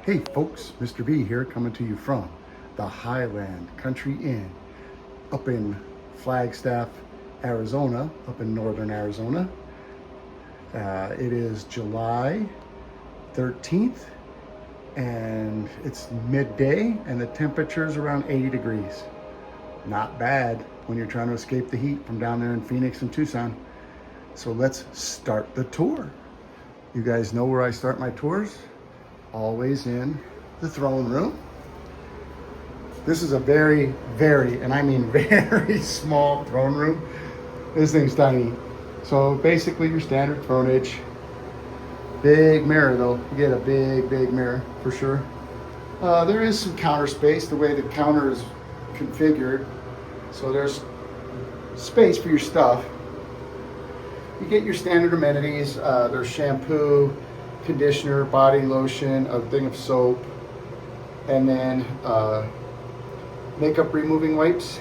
Hey folks, Mr. B here coming to you from the Highland Country Inn up in Flagstaff, Arizona, up in northern Arizona. It is July 13th and it's midday and the temperature is around 80 degrees. Not bad when you're trying to escape the heat from down there in Phoenix and Tucson. So let's start the tour. You guys know where I start my tours? Always in the throne room. This is a very, and I mean very small throne room. This thing's tiny. So basically your standard thronage. Big mirror though. You get a big mirror for sure. There is some counter space the way the counter is configured. So there's space for your stuff. You get your standard amenities. There's shampoo, conditioner, body lotion, a thing of soap, and then makeup removing wipes,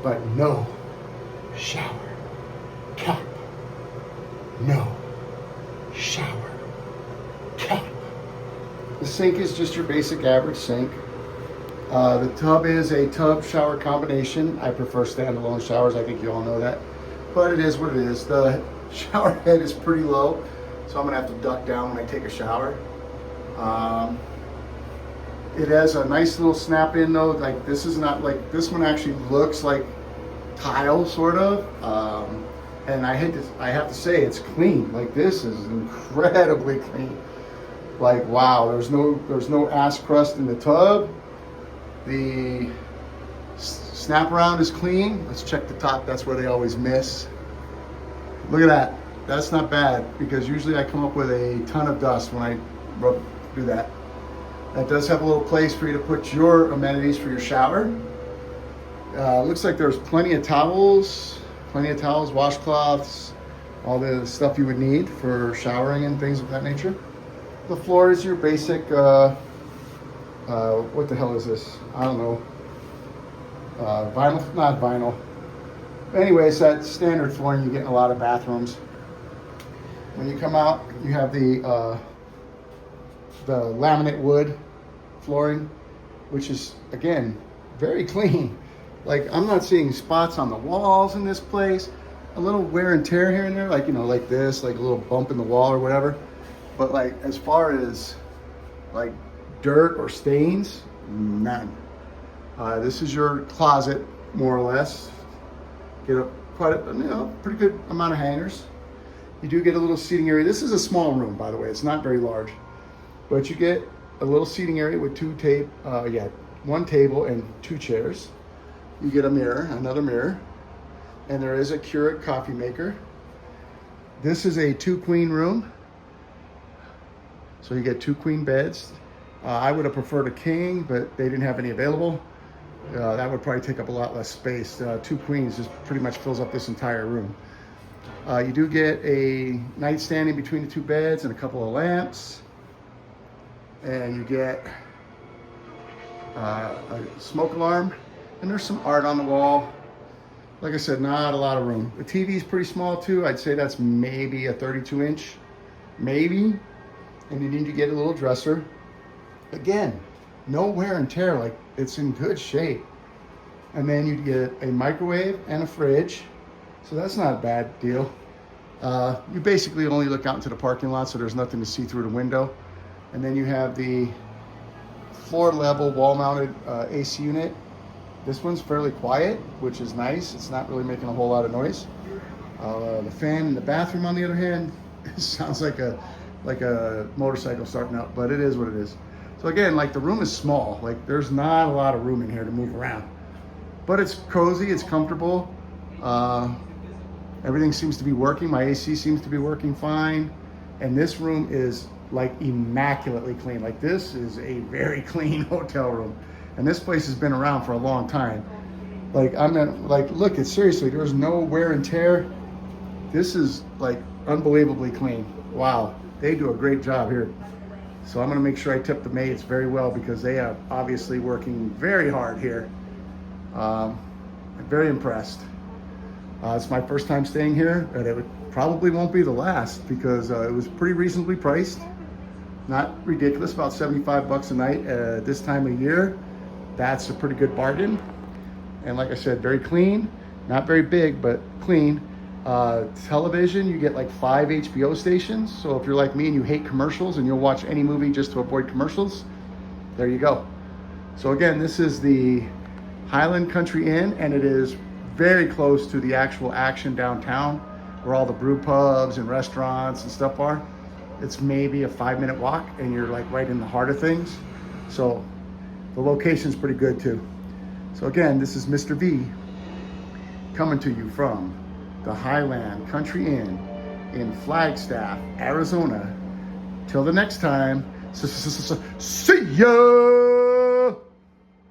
but no shower cap. No shower cap. The sink is just your basic average sink. The tub is a tub shower combination. I prefer standalone showers. I think you all know that, but it is what it is. The shower head is pretty low, so I'm gonna have to duck down when I take a shower. It has a nice little snap in though. Like this is not like, this one actually looks like tile sort of. And I have to say it's clean. Like this is incredibly clean. Like wow, there's no ass crust in the tub. The snap around is clean. Let's check the top. That's where they always miss. Look at that. That's not bad because usually I come up with a ton of dust when I do that. That does have a little place for you to put your amenities for your shower. Looks like there's plenty of towels, washcloths, all the stuff you would need for showering and things of that nature. The floor is your basic, what the hell is this? I don't know. Vinyl, not vinyl. Anyways, that standard flooring you get in a lot of bathrooms. When you come out, you have the laminate wood flooring, which is again very clean. Like I'm not seeing spots on the walls in this place. A little wear and tear here and there, like like this, like a little bump in the wall or whatever. But like as far as like dirt or stains, none. This is your closet, more or less. Get a pretty good amount of hangers. You do get a little seating area. This is a small room, by the way. It's not very large, but you get a little seating area with one table and 2 chairs. You get a mirror, another mirror, and there is a Keurig coffee maker. This is a 2-queen room, so you get 2 queen beds. I would have preferred a king, but they didn't have any available. That would probably take up a lot less space. 2 queens just pretty much fills up this entire room. You do get a nightstand in between the 2 beds and a couple of lamps. And you get a smoke alarm. And there's some art on the wall. Like I said, not a lot of room. The TV is pretty small too. I'd say that's maybe a 32-inch, maybe. And you need to get a little dresser. Again, no wear and tear, like it's in good shape. And then you get a microwave and a fridge. So that's not a bad deal. You basically only look out into the parking lot, so there's nothing to see through the window. And then you have the floor level wall mounted AC unit. This one's fairly quiet, which is nice. It's not really making a whole lot of noise. The fan in the bathroom, on the other hand, sounds like a motorcycle starting up, but it is what it is. So again, like the room is small. Like there's not a lot of room in here to move around, but it's cozy, it's comfortable. Everything seems to be working. My AC seems to be working fine. And this room is like immaculately clean. Like this is a very clean hotel room. And this place has been around for a long time. Like look, it's seriously, there's no wear and tear. This is like unbelievably clean. Wow, they do a great job here. So I'm gonna make sure I tip the maids very well because they are obviously working very hard here. I'm very impressed. It's my first time staying here, and it probably won't be the last because it was pretty reasonably priced. Not ridiculous, about 75 bucks a night this time of year. That's a pretty good bargain. And like I said, very clean, not very big, but clean. Television, you get like 5 HBO stations. So if you're like me and you hate commercials and you'll watch any movie just to avoid commercials, there you go. So again, this is the Highland Country Inn, and it is very close to the actual action downtown where all the brew pubs and restaurants and stuff are. It's maybe a 5-minute walk and you're like right in the heart of things. So the location's pretty good too. So again, this is Mr. V coming to you from the Highland Country Inn in Flagstaff, Arizona. Till the next time, see ya!